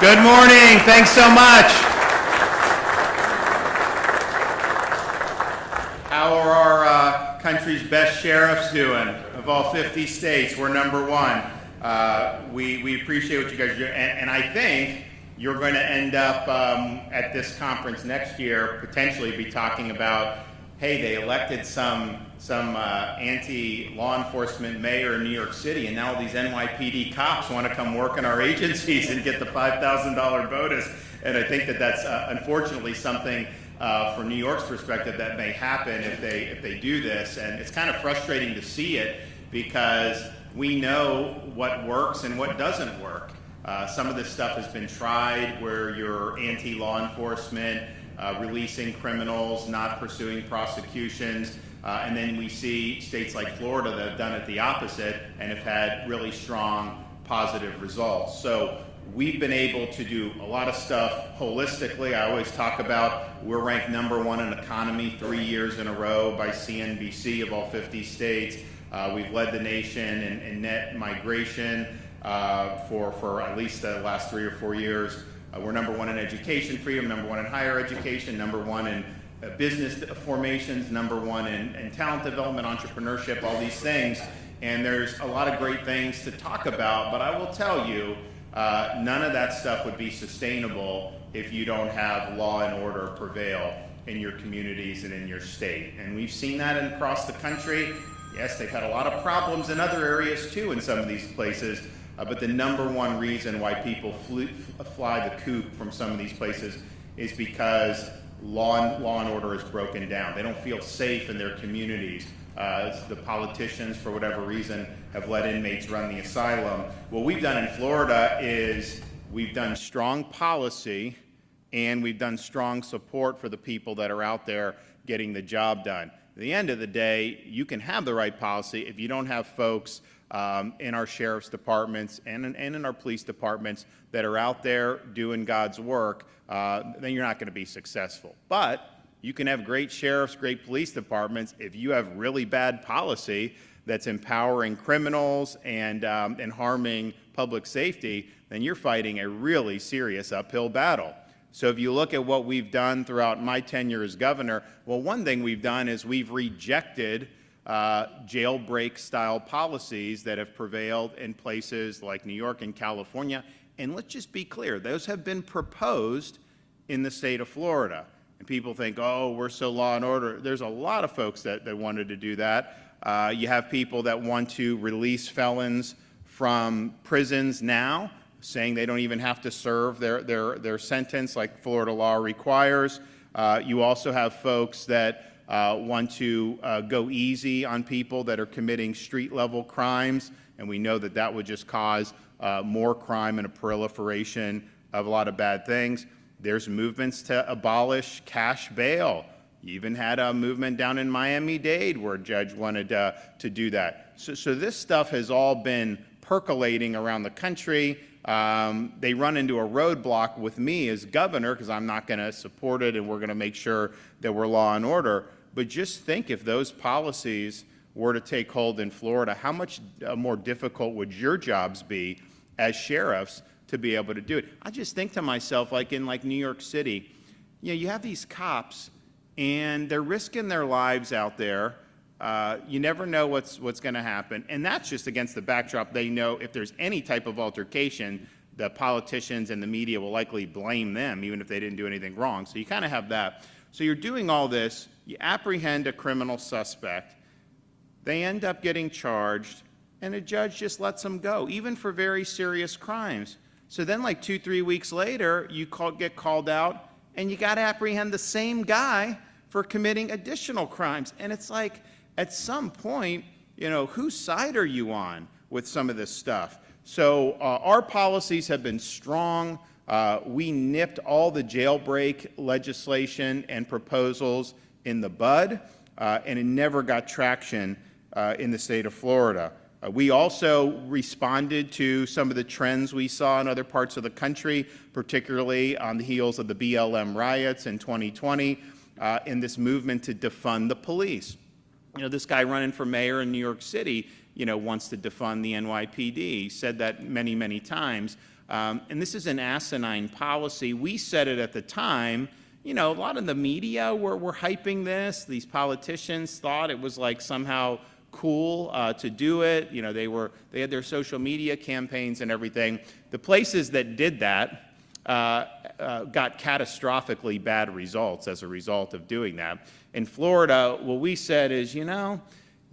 Good morning. Thanks so much. How are our country's best sheriffs doing? Of all 50 states, we're number one. We appreciate what you guys are doing, and I think you're going to end up at this conference next year potentially be talking about, hey, they elected some anti-law enforcement mayor in New York City, and now all these NYPD cops want to come work in our agencies and get the $5,000 bonus. And I think that's unfortunately something from New York's perspective that may happen if they do this. And it's kind of frustrating to see it because we know what works and what doesn't work. Some of this stuff has been tried where you're anti-law enforcement, releasing criminals, not pursuing prosecutions, and then we see states like Florida that have done it the opposite and have had really strong positive results. So we've been able to do a lot of stuff holistically. I always talk about we're ranked number one in economy 3 years in a row by CNBC of all 50 states. We've led the nation in net migration for at least the last 3 or 4 years. We're number one in education freedom, number one in higher education, number one in business formations, number one in talent development, entrepreneurship, all these things. And there's a lot of great things to talk about, but I will tell you, none of that stuff would be sustainable if you don't have law and order prevail in your communities and in your state. And we've seen that across the country. Yes, they've had a lot of problems in other areas too in some of these places, but the number one reason why people fly the coop from some of these places is because law and order is broken down. They don't feel safe in their communities. The politicians, for whatever reason, have let inmates run the asylum. What we've done in Florida is we've done strong policy and we've done strong support for the people that are out there getting the job done. At the end of the day, you can have the right policy if you don't have folks in our sheriff's departments and in our police departments that are out there doing God's work, then you're not going to be successful. But you can have great sheriffs, great police departments if you have really bad policy that's empowering criminals and harming public safety, then you're fighting a really serious uphill battle. So if you look at what we've done throughout my tenure as governor, well, one thing we've done is we've rejected jailbreak-style policies that have prevailed in places like New York and California. And let's just be clear, those have been proposed in the state of Florida. And people think, oh, we're so law and order. There's a lot of folks that wanted to do that. You have people that want to release felons from prisons now, saying they don't even have to serve their sentence like Florida law requires. You also have folks that want to go easy on people that are committing street-level crimes, and we know that would just cause more crime and a proliferation of a lot of bad things. There's movements to abolish cash bail. You even had a movement down in Miami-Dade where a judge wanted to do that. So this stuff has all been percolating around the country. They run into a roadblock with me as governor because I'm not going to support it, and we're going to make sure that we're law and order. But just think if those policies were to take hold in Florida, how much more difficult would your jobs be as sheriffs to be able to do it? I just think to myself, like in New York City, you have these cops and they're risking their lives out there. You never know what's going to happen. And that's just against the backdrop. They know if there's any type of altercation, the politicians and the media will likely blame them, even if they didn't do anything wrong. So you kind of have that. So you're doing all this. You apprehend a criminal suspect. They end up getting charged, and a judge just lets them go, even for very serious crimes. So then like 2-3 weeks later, you get called out, and you got to apprehend the same guy for committing additional crimes. And it's like, at some point, whose side are you on with some of this stuff? So our policies have been strong. We nipped all the jailbreak legislation and proposals in the bud, and it never got traction in the state of Florida. We also responded to some of the trends we saw in other parts of the country, particularly on the heels of the BLM riots in 2020, in this movement to defund the police. This guy running for mayor in New York City, wants to defund the NYPD. He said that many, many times. And this is an asinine policy. We said it at the time. You know, a lot of the media were hyping this. These politicians thought it was like somehow cool to do it. You know, they had their social media campaigns and everything. The places that did that got catastrophically bad results as a result of doing that. In Florida, what we said is, you know,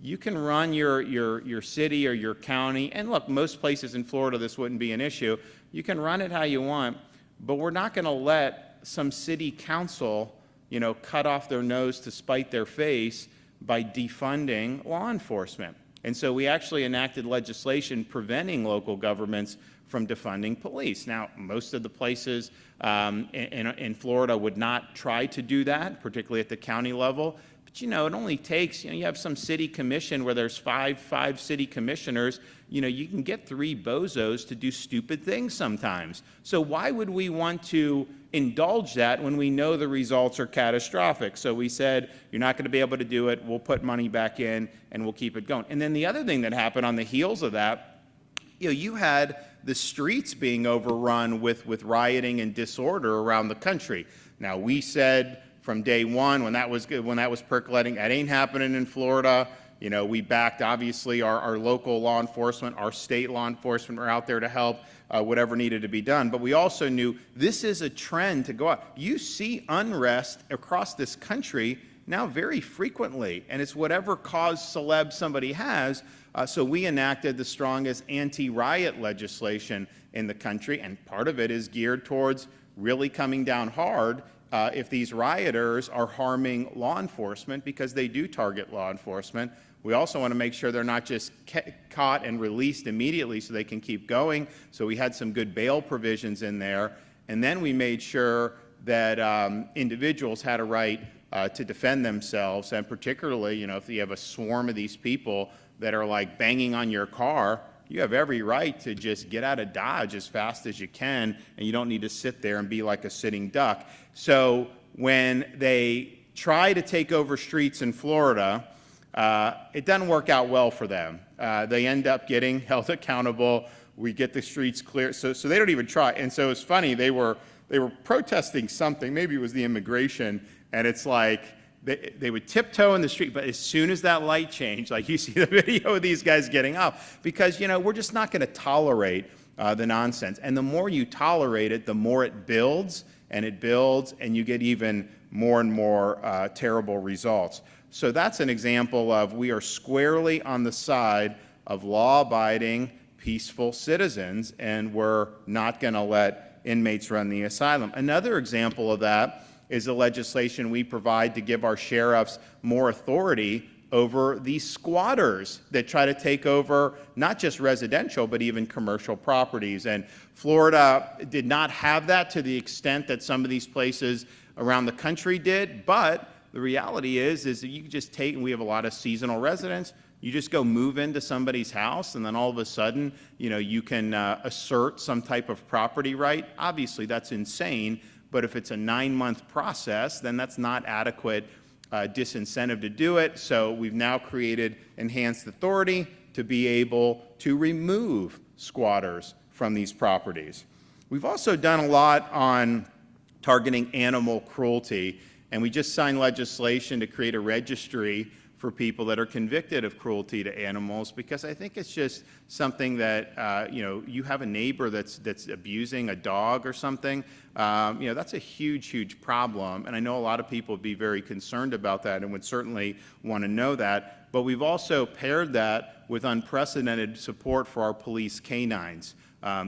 you can run your city or your county, and look, most places in Florida this wouldn't be an issue. You can run it how you want, but we're not going to let some city council, you know, cut off their nose to spite their face by defunding law enforcement. And so we actually enacted legislation preventing local governments from defunding police. Now, most of the places in Florida would not try to do that, particularly at the county level. But, you know, it only takes, you know, you have some city commission where there's five city commissioners. You know, you can get 3 bozos to do stupid things sometimes. So why would we want to indulge that when we know the results are catastrophic? So we said, you're not going to be able to do it. We'll put money back in and we'll keep it going. And then the other thing that happened on the heels of that, you know, you had the streets being overrun with rioting and disorder around the country. Now, we said from day one when that was percolating, that ain't happening in Florida. You know, we backed, obviously, our local law enforcement, our state law enforcement were out there to help whatever needed to be done. But we also knew this is a trend to go up. You see unrest across this country now very frequently, and it's whatever cause celeb somebody has. So we enacted the strongest anti-riot legislation in the country, and part of it is geared towards really coming down hard if these rioters are harming law enforcement, because they do target law enforcement. We also want to make sure they're not just caught and released immediately so they can keep going. So we had some good bail provisions in there. And then we made sure that individuals had a right to defend themselves. And particularly, you know, if you have a swarm of these people that are like banging on your car, you have every right to just get out of Dodge as fast as you can, and you don't need to sit there and be like a sitting duck. So when they try to take over streets in Florida, it doesn't work out well for them. They end up getting held accountable. We get the streets clear. So they don't even try. And so it's funny, they were protesting something, maybe it was the immigration, and it's like they would tiptoe in the street, but as soon as that light changed, like you see the video of these guys getting up, because, you know, we're just not going to tolerate the nonsense. And the more you tolerate it, the more it builds, and you get even more and more terrible results. So that's an example of we are squarely on the side of law-abiding, peaceful citizens, and we're not going to let inmates run the asylum. Another example of that is the legislation we provide to give our sheriffs more authority over these squatters that try to take over not just residential, but even commercial properties. And Florida did not have that to the extent that some of these places around the country did, but the reality is that you can just take, and we have a lot of seasonal residents, you just go move into somebody's house, and then all of a sudden, you know, you can assert some type of property right. Obviously, that's insane, but if it's a 9-month process, then that's not adequate disincentive to do it. So we've now created enhanced authority to be able to remove squatters from these properties. We've also done a lot on targeting animal cruelty, and we just signed legislation to create a registry for people that are convicted of cruelty to animals, because I think it's just something that, you know, you have a neighbor that's abusing a dog or something, you know, that's a huge, huge problem. And I know a lot of people would be very concerned about that and would certainly want to know that. But we've also paired that with unprecedented support for our police canines.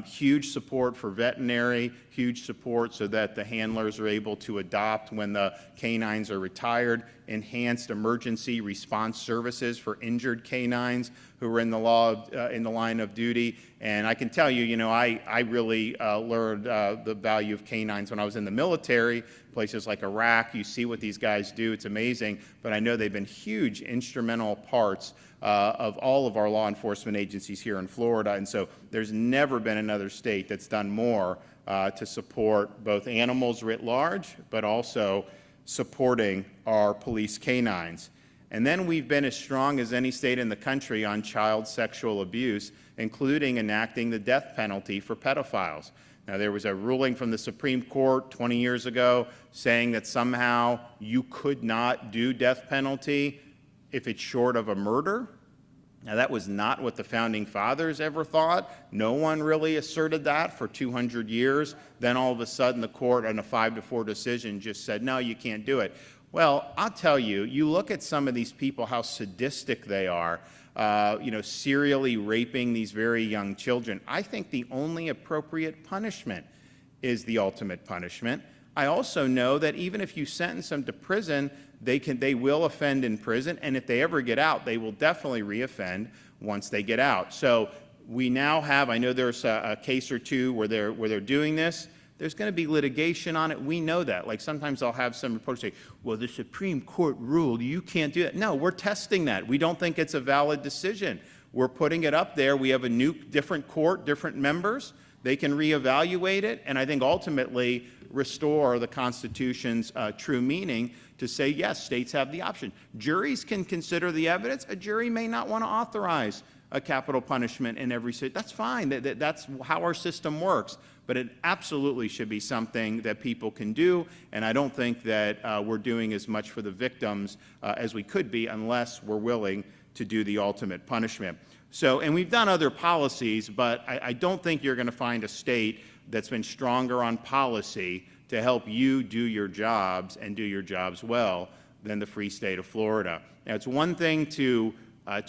Huge support for veterinary, huge support so that the handlers are able to adopt when the canines are retired, enhanced emergency response services for injured canines who are in the line of duty. And I can tell you, you know, I really learned the value of canines when I was in the military, places like Iraq. You see what these guys do, it's amazing. But I know they've been huge instrumental parts of all of our law enforcement agencies here in Florida. And so there's never been another state that's done more to support both animals writ large, but also supporting our police canines. And then we've been as strong as any state in the country on child sexual abuse, including enacting the death penalty for pedophiles. Now, there was a ruling from the Supreme Court 20 years ago saying that somehow you could not do death penalty if it's short of a murder. Now, that was not what the Founding Fathers ever thought. No one really asserted that for 200 years. Then all of a sudden, the court, on a 5-4 decision, just said, no, you can't do it. Well, I'll tell you, you look at some of these people, how sadistic they are, serially raping these very young children. I think the only appropriate punishment is the ultimate punishment. I also know that even if you sentence them to prison, they will offend in prison, and if they ever get out, they will definitely reoffend once they get out. So we now have, I know there's a case or two where they're doing this. There's going to be litigation on it. We know that. Like sometimes I'll have some reporters say, well, the Supreme Court ruled you can't do that. No, we're testing that. We don't think it's a valid decision. We're putting it up there. We have a new, different court, different members. They can reevaluate it, and I think ultimately restore the Constitution's true meaning to say, yes, states have the option. Juries can consider the evidence. A jury may not want to authorize a capital punishment in every state. That's fine. That's how our system works. But it absolutely should be something that people can do, and I don't think that we're doing as much for the victims as we could be unless we're willing to do the ultimate punishment. So, and we've done other policies, but I don't think you're going to find a state that's been stronger on policy to help you do your jobs and do your jobs well than the free state of Florida. Now, it's one thing to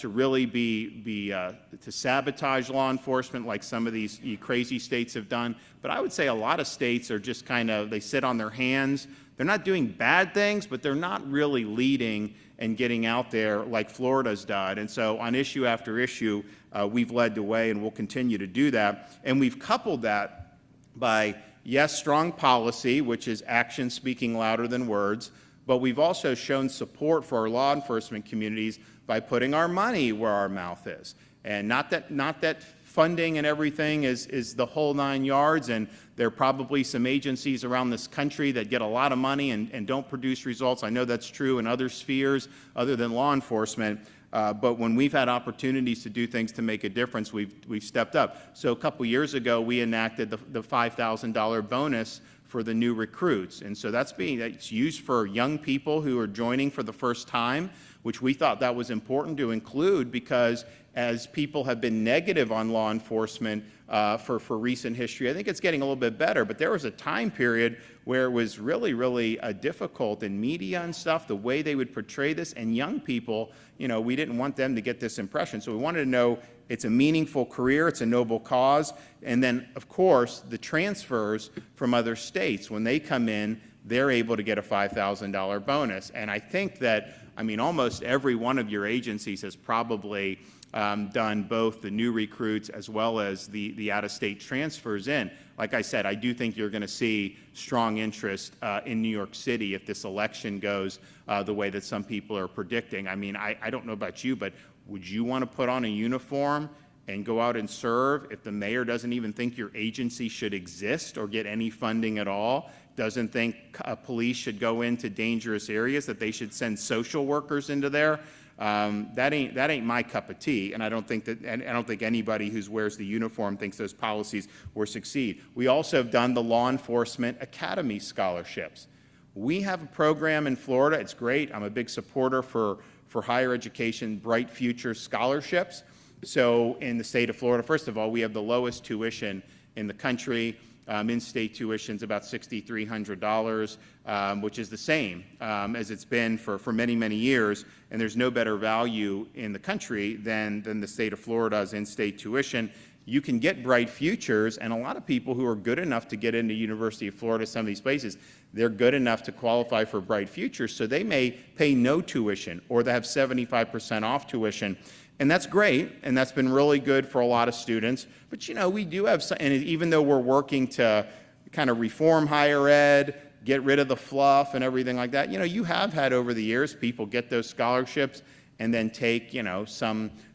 really to sabotage law enforcement like some of these crazy states have done. But I would say a lot of states are just kind of, they sit on their hands. They're not doing bad things, but they're not really leading and getting out there like Florida's done. And so on issue after issue, we've led the way and we'll continue to do that. And we've coupled that by, yes, strong policy, which is action speaking louder than words, but we've also shown support for our law enforcement communities by putting our money where our mouth is. And not that funding and everything is the whole 9 yards, and there are probably some agencies around this country that get a lot of money and don't produce results. I know that's true in other spheres other than law enforcement. But when we've had opportunities to do things to make a difference, we've stepped up. So a couple years ago, we enacted the $5,000 bonus for the new recruits. And so it's used for young people who are joining for the first time, which we thought that was important to include because as people have been negative on law enforcement for recent history, I think it's getting a little bit better. But there was a time period where it was really, really difficult in media and stuff, the way they would portray this. And young people, we didn't want them to get this impression. So we wanted to know it's a meaningful career, it's a noble cause. And then, of course, the transfers from other states, when they come in, they're able to get a $5,000 bonus. And I think that, almost every one of your agencies has probably done both the new recruits as well as the out-of-state transfers in. Like I said, I do think you're going to see strong interest in New York City if this election goes the way that some people are predicting. I don't know about you, but would you want to put on a uniform and go out and serve if the mayor doesn't even think your agency should exist or get any funding at all, doesn't think police should go into dangerous areas, that they should send social workers into there? That ain't my cup of tea, and I don't think anybody who wears the uniform thinks those policies will succeed. We also have done the Law Enforcement Academy scholarships. We have a program in Florida. It's great. I'm a big supporter for higher education, Bright Future scholarships. So in the state of Florida, first of all, we have the lowest tuition in the country. In-state tuition is about $6,300, which is the same as it's been for many, many years. And there's no better value in the country than the state of Florida's in-state tuition. You can get Bright Futures, and a lot of people who are good enough to get into University of Florida, some of these places, they're good enough to qualify for Bright Futures, so they may pay no tuition, or they have 75% off tuition. And that's great, and that's been really good for a lot of students. But we do have some, and even though we're working to kind of reform higher ed, get rid of the fluff and everything like that, you have had over the years people get those scholarships and then take,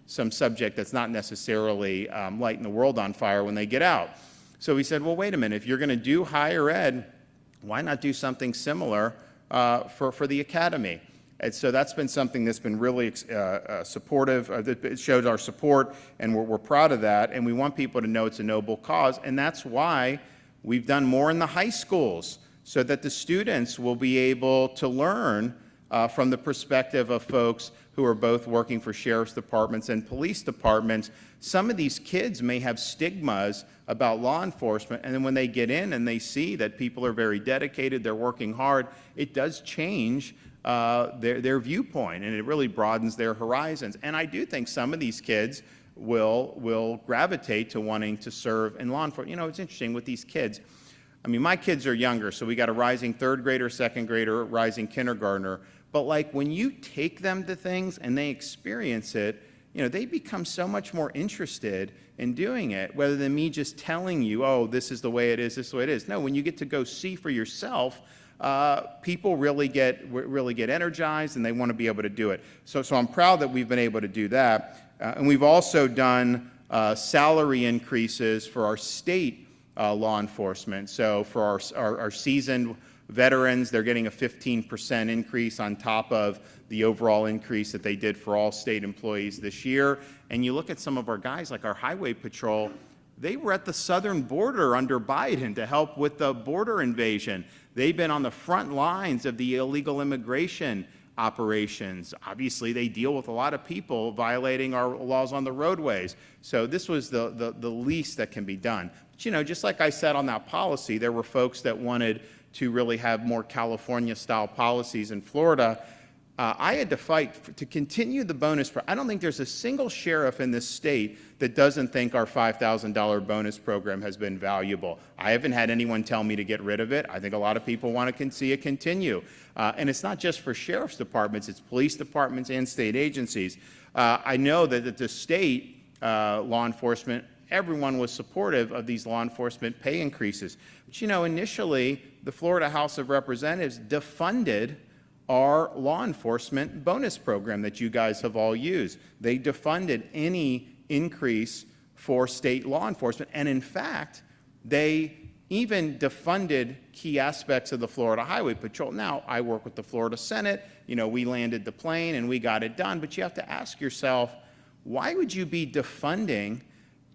some subject that's not necessarily lighting the world on fire when they get out. So we said, well, wait a minute, if you're going to do higher ed, why not do something similar for the academy? And so that's been something that's been really supportive. It shows our support, and we're proud of that. And we want people to know it's a noble cause. And that's why we've done more in the high schools, so that the students will be able to learn from the perspective of folks who are both working for sheriff's departments and police departments. Some of these kids may have stigmas about law enforcement, and then when they get in and they see that people are very dedicated, they're working hard, it does change their viewpoint, and it really broadens their horizons. And I do think some of these kids will gravitate to wanting to serve in law enforcement. You know, it's interesting with these kids. I mean, my kids are younger, so we got a rising third grader, second grader, rising kindergartner. But like when you take them to things and they experience it, you know, they become so much more interested in doing it, rather than me just telling you, oh, this is the way it is, this is the way it is. No, when you get to go see for yourself, people really get energized, and they want to be able to do it. So I'm proud that we've been able to do that. And we've also done salary increases for our state law enforcement. So for our seasoned veterans, they're getting a 15% increase on top of the overall increase that they did for all state employees this year. And you look at some of our guys, like our highway patrol, they were at the southern border under Biden to help with the border invasion. They've been on the front lines of the illegal immigration operations. Obviously, they deal with a lot of people violating our laws on the roadways. So this was the least that can be done. But, you know, just like I said on that policy, there were folks that wanted to really have more California-style policies in Florida. I had to fight to continue the bonus. I don't think there's a single sheriff in this state that doesn't think our $5,000 bonus program has been valuable. I haven't had anyone tell me to get rid of it. I think a lot of people want to see it continue. And it's not just for sheriff's departments, it's police departments and state agencies. I know that at the state law enforcement, everyone was supportive of these law enforcement pay increases. But, you know, initially, the Florida House of Representatives defunded our law enforcement bonus program that you guys have all used. They defunded any increase for state law enforcement. And in fact, they even defunded key aspects of the Florida Highway Patrol. Now, I work with the Florida Senate. You know, we landed the plane and we got it done. But you have to ask yourself, why would you be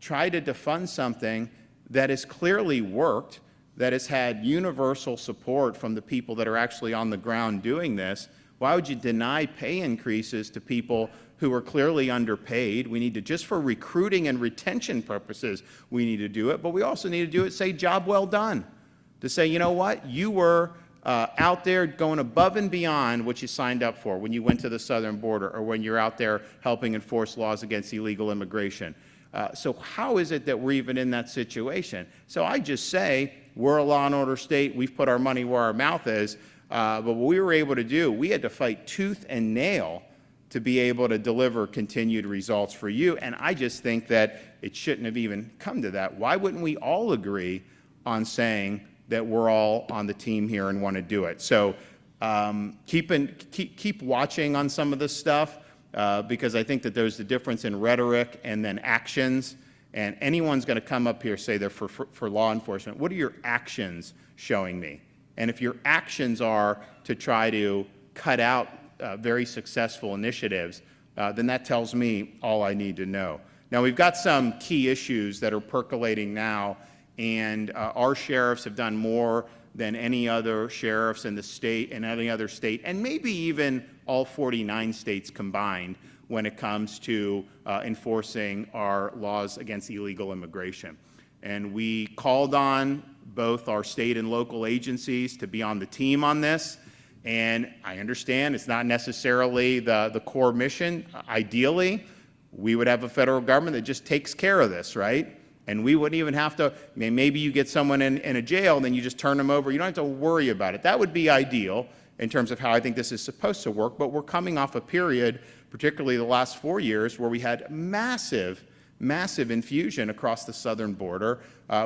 try to defund something that has clearly worked, that has had universal support from the people that are actually on the ground doing this? Why would you deny pay increases to people who are clearly underpaid? We need to, just for recruiting and retention purposes, we need to do it, but we also need to do it, say, job well done. To say, you know what, you were out there going above and beyond what you signed up for when you went to the southern border, or when you're out there helping enforce laws against illegal immigration. So how is it that we're even in that situation? So I just say, we're a law and order state. We've put our money where our mouth is. But what we were able to do, we had to fight tooth and nail to be able to deliver continued results for you. And I just think that it shouldn't have even come to that. Why wouldn't we all agree on saying that we're all on the team here and want to do it? So keep watching on some of this stuff, because I think that there's a difference in rhetoric and then actions. And anyone's going to come up here, say they're for law enforcement. What are your actions showing me? And if your actions are to try to cut out very successful initiatives, then that tells me all I need to know. Now, we've got some key issues that are percolating now, and our sheriffs have done more than any other sheriffs in the state and any other state, and maybe even all 49 states combined, when it comes to enforcing our laws against illegal immigration. And we called on both our state and local agencies to be on the team on this. And I understand it's not necessarily the core mission. Ideally, we would have a federal government that just takes care of this, right? And we wouldn't even have to, I mean, maybe you get someone in a jail, then you just turn them over. You don't have to worry about it. That would be ideal in terms of how I think this is supposed to work. But we're coming off a period, particularly the last 4 years, where we had massive infusion across the southern border.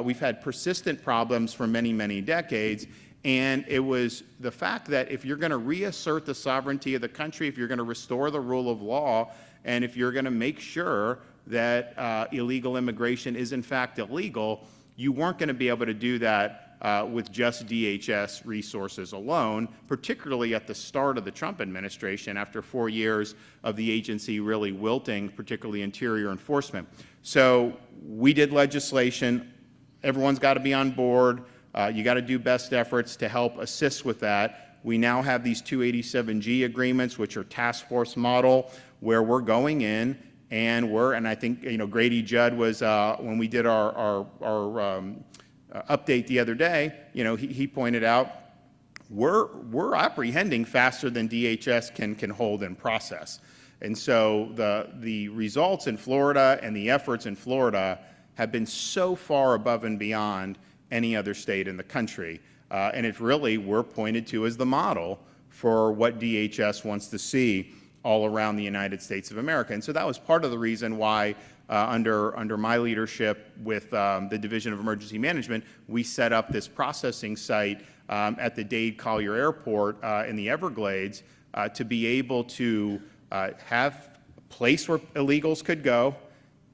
We've had persistent problems for many, many decades. And it was the fact that if you're going to reassert the sovereignty of the country, if you're going to restore the rule of law, and if you're going to make sure that illegal immigration is in fact illegal, you weren't going to be able to do that with just DHS resources alone, particularly at the start of the Trump administration after 4 years of the agency really wilting, particularly interior enforcement. So we did legislation. Everyone's got to be on board. You got to do best efforts to help assist with that. We now have these 287G agreements, which are task force model, where we're going in and I think, Grady Judd was, when we did our update the other day, he pointed out, we're apprehending faster than DHS can hold and process. And so the results in Florida and the efforts in Florida have been so far above and beyond any other state in the country. And it's really, we're pointed to as the model for what DHS wants to see all around the United States of America. And so that was part of the reason why under my leadership with the Division of Emergency Management, we set up this processing site at the Dade Collier Airport in the Everglades to be able to have a place where illegals could go,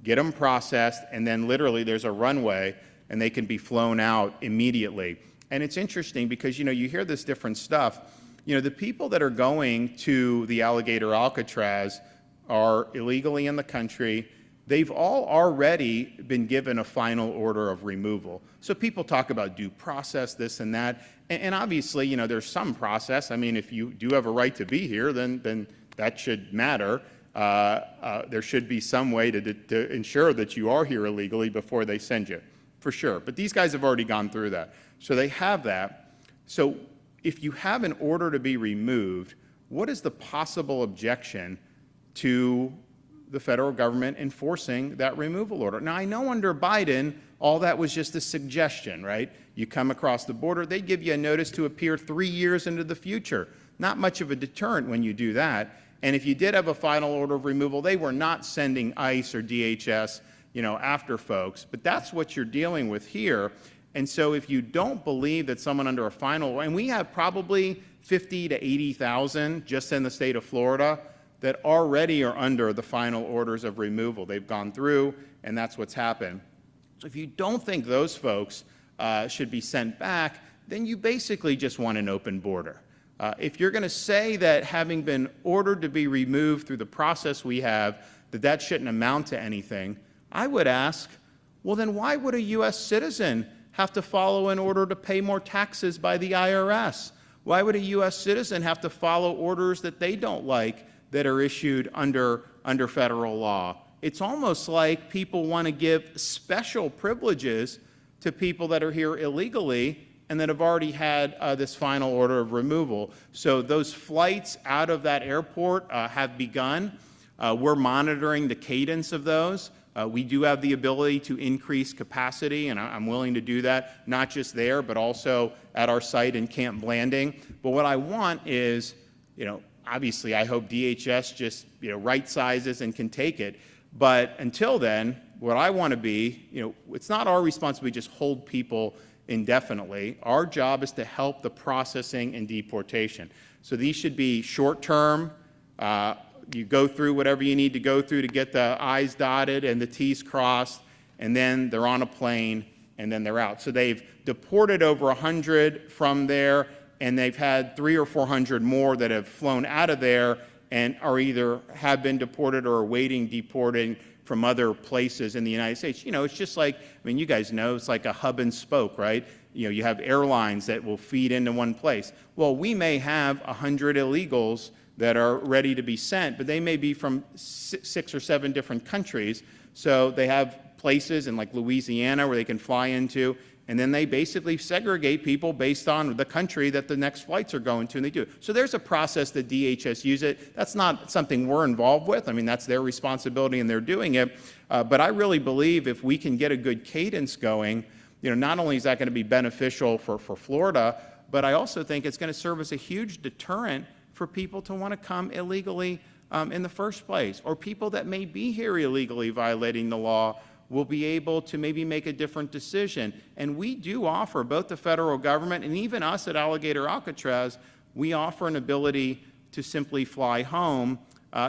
get them processed, and then literally there's a runway and they can be flown out immediately. And it's interesting because, you hear this different stuff. The people that are going to the Alligator Alcatraz are illegally in the country. They've all already been given a final order of removal. So people talk about due process, this and that. And obviously, there's some process. I mean, if you do have a right to be here, then that should matter. There should be some way to ensure that you are here illegally before they send you, for sure. But these guys have already gone through that. So they have that. So if you have an order to be removed, what is the possible objection to the federal government enforcing that removal order? Now, I know under Biden, all that was just a suggestion, right? You come across the border, they give you a notice to appear 3 years into the future. Not much of a deterrent when you do that. And if you did have a final order of removal, they were not sending ICE or DHS, after folks. But that's what you're dealing with here. And so if you don't believe that someone under a final, and we have probably 50 to 80,000 just in the state of Florida that already are under the final orders of removal. They've gone through, and that's what's happened. So if you don't think those folks should be sent back, then you basically just want an open border. If you're going to say that having been ordered to be removed through the process we have, that shouldn't amount to anything, I would ask, well, then why would a U.S. citizen have to follow an order to pay more taxes by the IRS? Why would a U.S. citizen have to follow orders that they don't like that are issued under federal law? It's almost like people want to give special privileges to people that are here illegally and that have already had this final order of removal. So those flights out of that airport have begun. We're monitoring the cadence of those. We do have the ability to increase capacity, and I'm willing to do that, not just there, but also at our site in Camp Blanding. But what I want is, obviously I hope DHS just, right sizes and can take it. But until then, what I want to be, it's not our responsibility to just hold people indefinitely. Our job is to help the processing and deportation. So these should be short-term. You go through whatever you need to go through to get the I's dotted and the T's crossed, and then they're on a plane, and then they're out. So they've deported over 100 from there, and they've had 300 or 400 more that have flown out of there and are either have been deported or are awaiting deporting from other places in the United States. It's just like, you guys know, it's like a hub and spoke, right? You have airlines that will feed into one place. Well, we may have 100 illegals that are ready to be sent, but they may be from 6 or 7 different countries. So they have places in like Louisiana where they can fly into, and then they basically segregate people based on the country that the next flights are going to, and they do. So there's a process that DHS use it. That's not something we're involved with. That's their responsibility and they're doing it. But I really believe if we can get a good cadence going, not only is that going to be beneficial for Florida, but I also think it's going to serve as a huge deterrent for people to want to come illegally in the first place, or people that may be here illegally violating the law will be able to maybe make a different decision. And we do offer, both the federal government and even us at Alligator Alcatraz, we offer an ability to simply fly home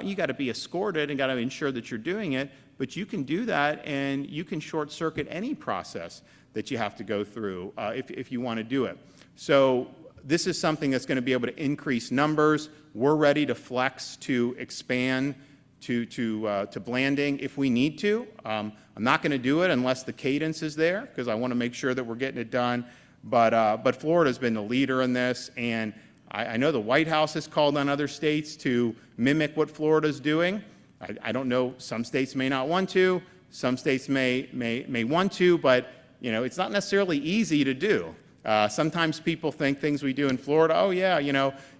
you got to be escorted and got to ensure that you're doing it, but you can do that and you can short circuit any process that you have to go through if you want to do it. So this is something that's going to be able to increase numbers. We're ready to flex to expand to Blanding if we need to. I'm not going to do it unless the cadence is there, because I want to make sure that we're getting it done. But Florida's been the leader in this, and I know the White House has called on other states to mimic what Florida's doing. I don't know, some states may not want to, some states may want to, but it's not necessarily easy to do. Sometimes people think things we do in Florida, oh yeah,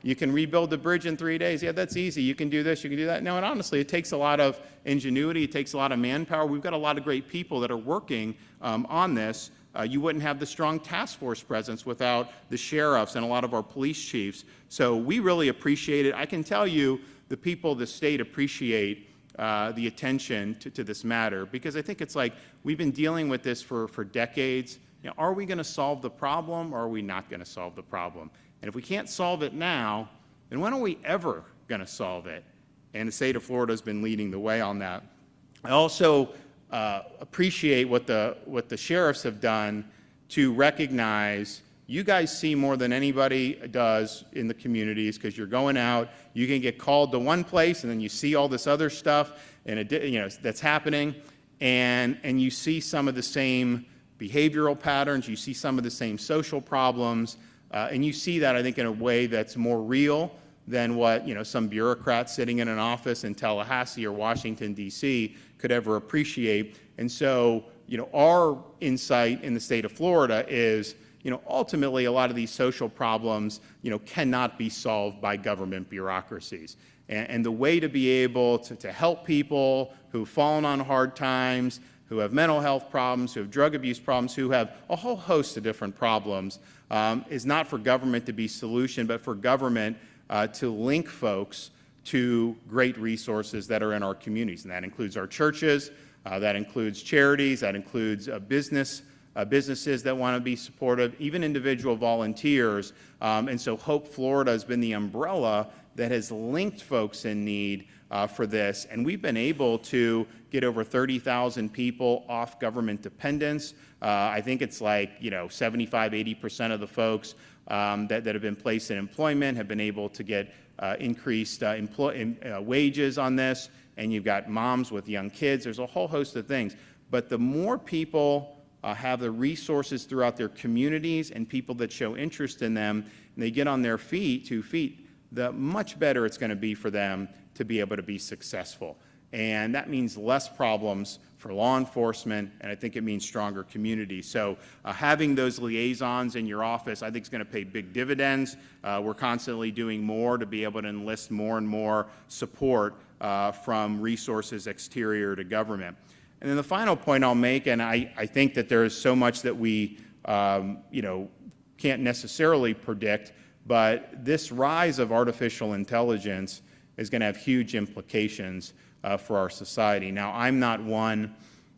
you can rebuild the bridge in 3 days. Yeah, that's easy. You can do this, you can do that. No, and honestly, it takes a lot of ingenuity. It takes a lot of manpower. We've got a lot of great people that are working on this. You wouldn't have the strong task force presence without the sheriffs and a lot of our police chiefs. So we really appreciate it. I can tell you the people of the state appreciate the attention to this matter, because I think it's like we've been dealing with this for decades. Are we going to solve the problem, or are we not going to solve the problem? And if we can't solve it now, then when are we ever going to solve it? And the state of Florida has been leading the way on that. I also appreciate what the sheriffs have done to recognize you guys see more than anybody does in the communities, because you're going out, you can get called to one place, and then you see all this other stuff and that's happening, and you see some of the same behavioral patterns, you see some of the same social problems, and you see that, I think, in a way that's more real than what some bureaucrat sitting in an office in Tallahassee or Washington, D.C. could ever appreciate. And so, our insight in the state of Florida is, ultimately a lot of these social problems, cannot be solved by government bureaucracies. And the way to be able to help people who've fallen on hard times, who have mental health problems, who have drug abuse problems, who have a whole host of different problems, is not for government to be solution, but for government to link folks to great resources that are in our communities. And that includes our churches, that includes charities, that includes businesses that want to be supportive, even individual volunteers. And so Hope Florida has been the umbrella that has linked folks in need for this. And we've been able to get over 30,000 people off government dependence. I think it's like 75, 80% of the folks that have been placed in employment have been able to get increased wages on this. And you've got moms with young kids. There's a whole host of things. But the more people have the resources throughout their communities and people that show interest in them, and they get on their feet, 2 feet, the much better it's going to be for them to be able to be successful. And that means less problems for law enforcement, and I think it means stronger communities. So having those liaisons in your office, I think, is going to pay big dividends. We're constantly doing more to be able to enlist more and more support from resources exterior to government. And then the final point I'll make, and I think that there is so much that we can't necessarily predict, but this rise of artificial intelligence is going to have huge implications for our society. Now, I'm not one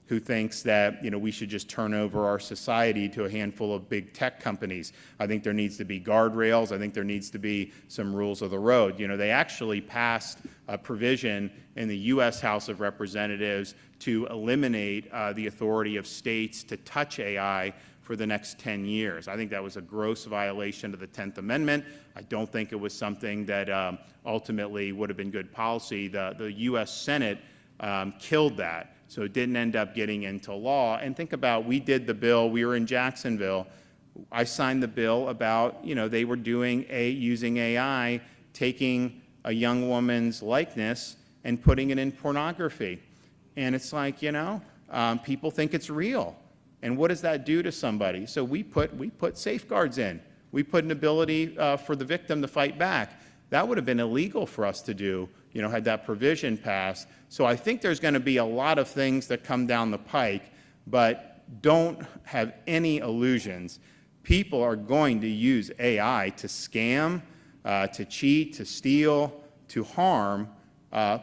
who thinks that we should just turn over our society to a handful of big tech companies. I think there needs to be guardrails. I think there needs to be some rules of the road. They actually passed a provision in the U.S. House of Representatives to eliminate the authority of states to touch AI for the next 10 years. I think that was a gross violation of the 10th Amendment. I don't think it was something that ultimately would have been good policy. The U.S. Senate killed that, so it didn't end up getting into law. And think about, we did the bill, we were in Jacksonville, I signed the bill about, they were using AI, taking a young woman's likeness and putting it in pornography. And it's like, people think it's real. And what does that do to somebody? So we put safeguards in. We put an ability for the victim to fight back. That would have been illegal for us to do, had that provision passed. So I think there's going to be a lot of things that come down the pike, but don't have any illusions. People are going to use AI to scam, to cheat, to steal, to harm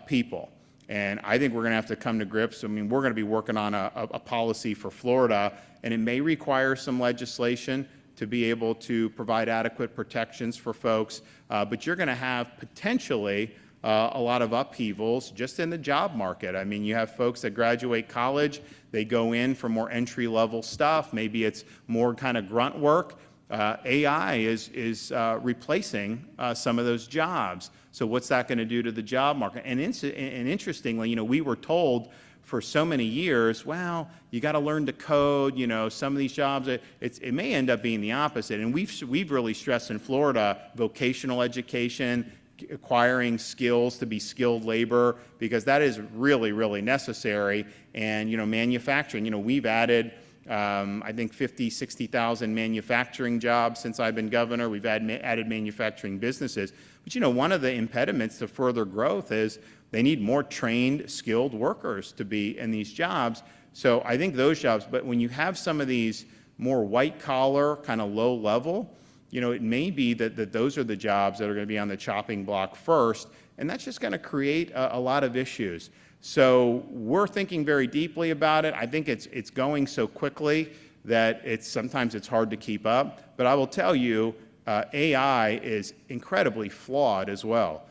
people. And I think we're going to have to come to grips. We're going to be working on a policy for Florida, and it may require some legislation to be able to provide adequate protections for folks. But you're going to have potentially a lot of upheavals just in the job market. I mean, you have folks that graduate college, they go in for more entry-level stuff. Maybe it's more kind of grunt work. AI is replacing some of those jobs. So what's that going to do to the job market? And interestingly, we were told for so many years, well, you got to learn to code. Some of these jobs, it may end up being the opposite. And we've really stressed in Florida vocational education, acquiring skills to be skilled labor, because that is really, really necessary. And manufacturing. We've added, I think 50, 60,000 manufacturing jobs since I've been governor. We've added manufacturing businesses. But one of the impediments to further growth is they need more trained, skilled workers to be in these jobs. So I think those jobs, but when you have some of these more white collar, kind of low level, it may be that those are the jobs that are going to be on the chopping block first, and that's just going to create a lot of issues. So we're thinking very deeply about it. I think it's going so quickly that sometimes it's hard to keep up. But I will tell you, AI is incredibly flawed as well.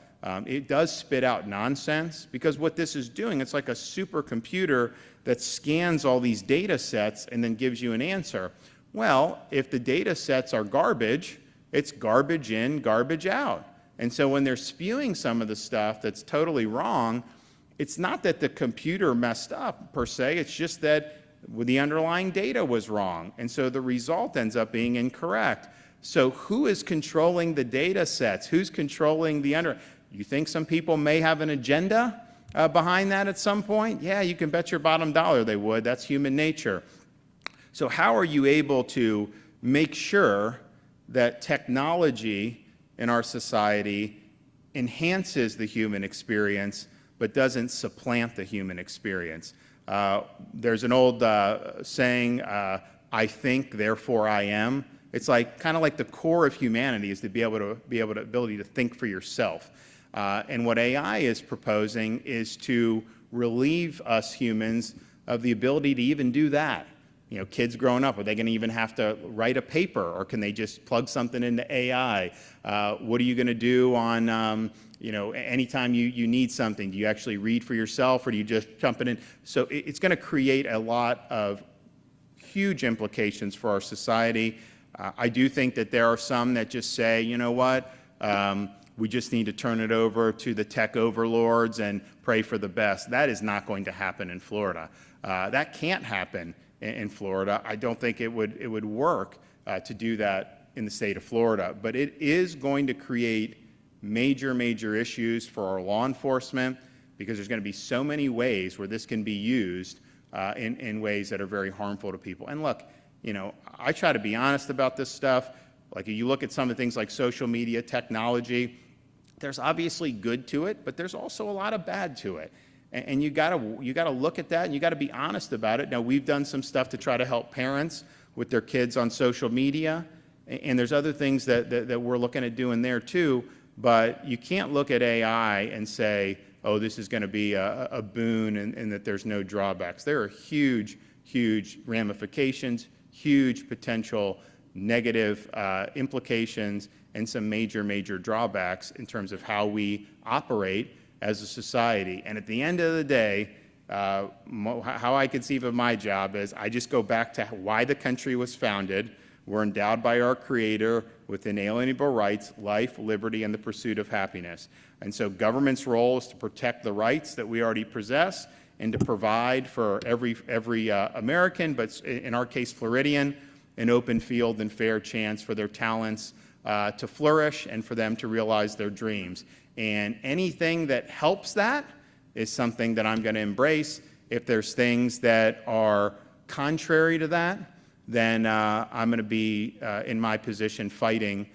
It does spit out nonsense, because what this is doing, it's like a supercomputer that scans all these data sets and then gives you an answer. Well, if the data sets are garbage, it's garbage in, garbage out. And so when they're spewing some of the stuff that's totally wrong, it's not that the computer messed up per se, it's just that the underlying data was wrong. And so the result ends up being incorrect. So who is controlling the data sets? Who's controlling the You think some people may have an agenda behind that at some point? Yeah, you can bet your bottom dollar they would. That's human nature. So how are you able to make sure that technology in our society enhances the human experience but doesn't supplant the human experience? There's an old saying, I think, therefore I am. It's kind of like the core of humanity is to be able to think for yourself. And what AI is proposing is to relieve us humans of the ability to even do that. Kids growing up, are they going to even have to write a paper, or can they just plug something into AI? What are you going to do on, anytime you need something? Do you actually read for yourself, or do you just jump in? So it's going to create a lot of huge implications for our society. I do think that there are some that just say, you know what, we just need to turn it over to the tech overlords and pray for the best. That is not going to happen in Florida. That can't happen in Florida. I don't think it would work to do that in the state of Florida. But it is going to create major issues for our law enforcement, because there's going to be so many ways where this can be used in ways that are very harmful to people. And look, I try to be honest about this stuff. Like, you look at some of the things like social media, technology, there's obviously good to it, but there's also a lot of bad to it. And you gotta look at that, and you gotta be honest about it. Now, we've done some stuff to try to help parents with their kids on social media, and there's other things that we're looking at doing there too. But you can't look at AI and say, oh, this is going to be a boon, and that there's no drawbacks. There are huge ramifications, huge potential negative implications, and some major drawbacks in terms of how we operate as a society. And at the end of the day, how I conceive of my job is I just go back to why the country was founded. We're endowed by our Creator with inalienable rights, life, liberty, and the pursuit of happiness. And so government's role is to protect the rights that we already possess and to provide for every American, but in our case Floridian, an open field and fair chance for their talents to flourish and for them to realize their dreams. And anything that helps that is something that I'm going to embrace. If there's things that are contrary to that, then I'm going to be in my position fighting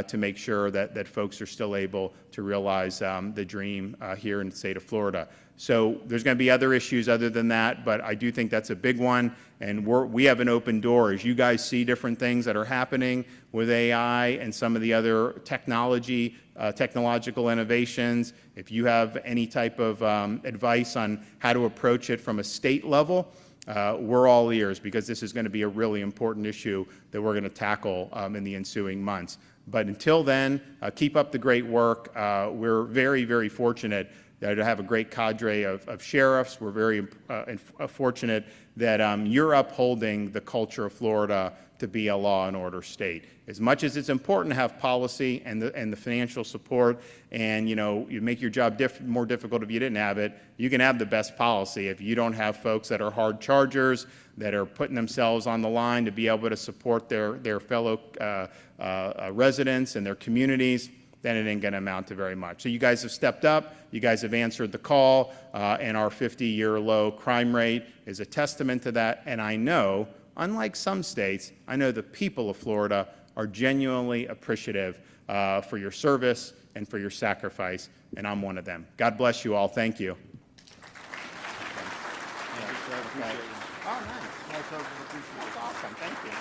to make sure that folks are still able to realize the dream here in the state of Florida. So there's going to be other issues other than that, but I do think that's a big one, and we have an open door. As you guys see different things that are happening with AI and some of the other technological innovations, if you have any type of advice on how to approach it from a state level, we're all ears, because this is going to be a really important issue that we're going to tackle in the ensuing months. But until then, keep up the great work. We're very, very fortunate to have a great cadre of sheriffs. We're very fortunate that you're upholding the culture of Florida to be a law and order state. As much as it's important to have policy and the financial support, and you make your job more difficult if you didn't have it, you can have the best policy if you don't have folks that are hard chargers, that are putting themselves on the line to be able to support their fellow residents and their communities. Then it ain't going to amount to very much. So you guys have stepped up, you guys have answered the call, and our 50-year low crime rate is a testament to that. And I know, unlike some states, I know the people of Florida are genuinely appreciative for your service and for your sacrifice, and I'm one of them. God bless you all. Thank you. Oh, nice. That's awesome. Thank you.